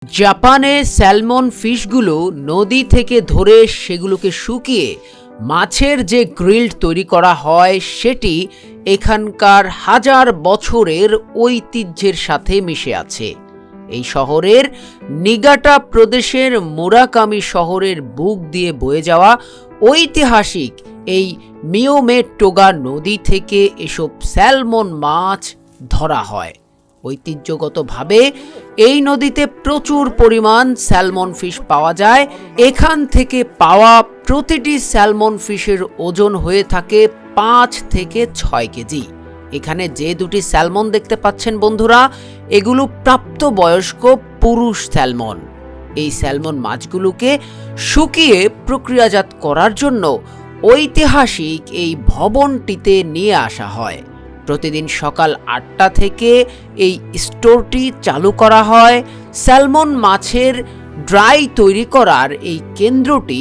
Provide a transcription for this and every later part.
জাপানে স্যালমন ফিশগুলো নদী থেকে ধরে সেগুলোকে শুকিয়ে মাছের যে গ্রিল্ড তৈরি করা হয় সেটি এখানকার হাজার বছরের ঐতিহ্যের সাথে মিশে আছে। এই শহরের নিগাটা প্রদেশের মুরাকামি শহরের বুক দিয়ে বয়ে যাওয়া ঐতিহাসিক এই মিয়োমেটোগা নদী থেকে এসব স্যালমন মাছ ধরা হয়। ঐতিহ্যগতভাবে এই নদীতে প্রচুর পরিমাণ স্যালমন ফিশ পাওয়া যায়। এখান থেকে পাওয়া প্রতিটি স্যালমন ফিশের ওজন হয়ে থাকে 5 থেকে 6 কেজি। এখানে যে দুটি স্যালমন দেখতে পাচ্ছেন বন্ধুরা, এগুলো প্রাপ্তবয়স্ক পুরুষ স্যালমন। এই স্যালমন মাছগুলোকে শুকিয়ে প্রক্রিয়াজাত করার জন্য ঐতিহাসিক এই ভবনটিতে নিয়ে আসা হয়। প্রতিদিন সকাল 8টা থেকে এই স্টোরটি চালু করা হয়। স্যালমন মাছের ড্রাই তৈরি করার এই কেন্দ্রটি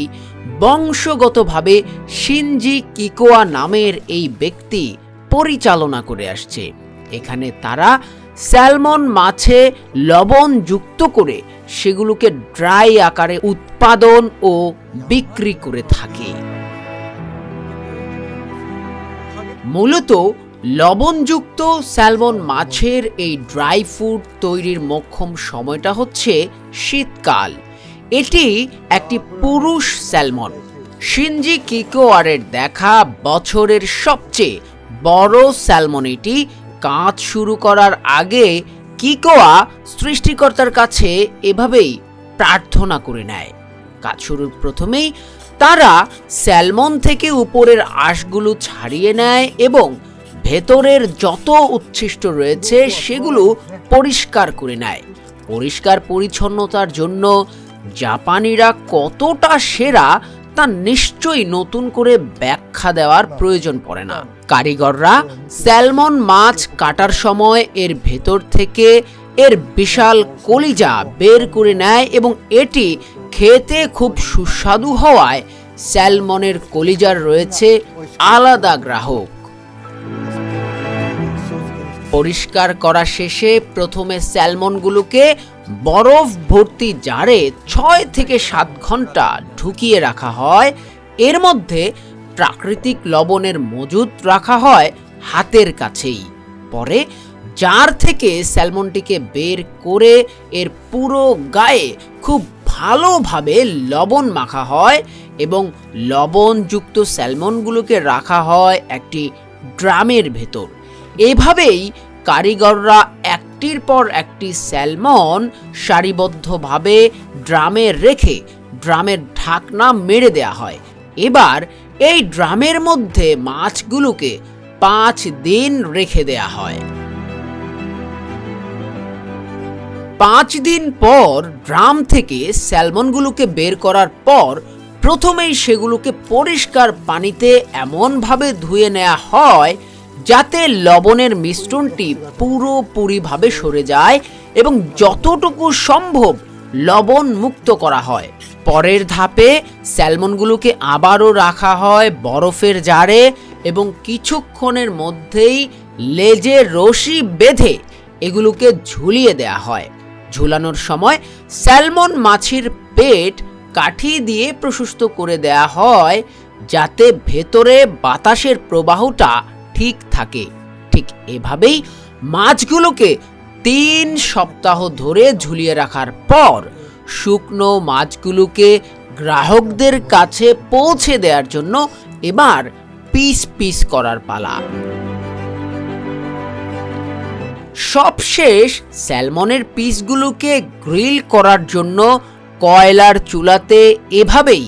বংশগতভাবে শিনজি কিকোয়া নামের এই ব্যক্তি পরিচালনা করে আসছে। এখানে তারা স্যালমন মাছে লবণ যুক্ত করে সেগুলোকে ড্রাই আকারে উৎপাদন ও বিক্রি করে থাকে। মূলত লবণযুক্ত স্যালমন মাছের এই ড্রাই ফুড তৈরির মোক্ষম সময়টা হচ্ছে শীতকাল। এটি একটি পুরুষ স্যালমন। শিনজি কিকোয়ারের দেখা বছরের সবচেয়ে বড় স্যালমন এটি। কাজ শুরু করার আগে কিকোয়া সৃষ্টিকর্তার কাছে এভাবেই প্রার্থনা করে নেয়। কাজ শুরুর প্রথমেই তারা স্যালমন থেকে উপরের আঁশগুলো ছাড়িয়ে নেয় এবং ভেতরের যত উচ্ছিষ্ট রয়েছে সেগুলো পরিষ্কার করে নেয়। পরিষ্কার পরিচ্ছন্নতার জন্য জাপানিরা কতটা সেরা তা নিশ্চয়ই নতুন করে ব্যাখ্যা দেওয়ার প্রয়োজন পড়ে না। কারিগররা স্যালমন মাছ কাটার সময় এর ভেতর থেকে এর বিশাল কলিজা বের করে নেয় এবং এটি খেতে খুব সুস্বাদু হওয়ায় স্যালমনের কলিজার রয়েছে আলাদা গ্রাহক। পরিষ্কার করা শেষে প্রথমে স্যালমনগুলোকে বরফ ভর্তি জারে 6 থেকে 7 ঘন্টা ঢুকিয়ে রাখা হয়। এর মধ্যে প্রাকৃতিক লবণের মজুদ রাখা হয় হাতের কাছেই। পরে জার থেকে স্যালমনটিকে বের করে এর পুরো গায়ে খুব ভালোভাবে লবণ মাখা হয় এবং লবণযুক্ত স্যালমনগুলোকে রাখা হয় একটি ড্রামের ভেতর। এভাবেই কারিগররা একটির পর একটি স্যালমন সারিবদ্ধভাবে ড্রামে রেখে ড্রামের ঢাকনা মেরে দেয়া হয়। এবার এই ড্রামের মধ্যে মাছগুলোকে 5 দিন রেখে দেয়া হয়। 5 দিন পর ড্রাম থেকে স্যালমনগুলোকে বের করার পর প্রথমেই সেগুলোকে পরিষ্কার পানিতে এমনভাবে ধুয়ে নেওয়া হয় যাতে লবণের মিশ্রণটি পুরোপুরিভাবে সরে যায় এবং যতটুকু সম্ভব লবণ মুক্ত করা হয়। পরের ধাপে স্যালমনগুলোকে আবারও রাখা হয় বরফের জারে এবং কিছুক্ষণের মধ্যেই লেজে রশি বেঁধে এগুলোকে ঝুলিয়ে দেয়া হয়। ঝুলানোর সময় স্যালমন মাছের পেট কাঠি দিয়ে প্রশস্ত করে দেয়া হয় যাতে ভেতরে বাতাসের প্রবাহটা ঠিক থাকে। ঠিক এভাবেই মাছগুলোকে 3 সপ্তাহ ধরে ঝুলিয়ে রাখার পর শুকনো মাছগুলোকে গ্রাহকদের কাছে পৌঁছে দেওয়ার জন্য এবার পিস পিস করার পালা। সবশেষ স্যালমনের পিসগুলোকে গ্রিল করার জন্য কয়লার চুলাতে এভাবেই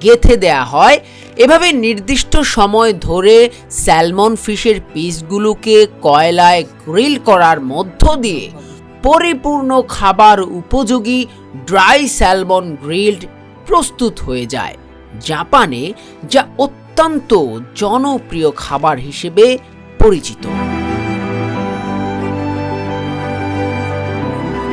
গেঁথে দেয়া হয়। এভাবে নির্দিষ্ট সময় ধরে স্যালমন ফিশের পিসগুলোকে কয়লায় গ্রিল করার মধ্য দিয়ে পরিপূর্ণ খাবার উপযোগী ড্রাই স্যালমন গ্রিলড প্রস্তুত হয়ে যায়। জাপানে যা অত্যন্ত জনপ্রিয় খাবার হিসেবে পরিচিত।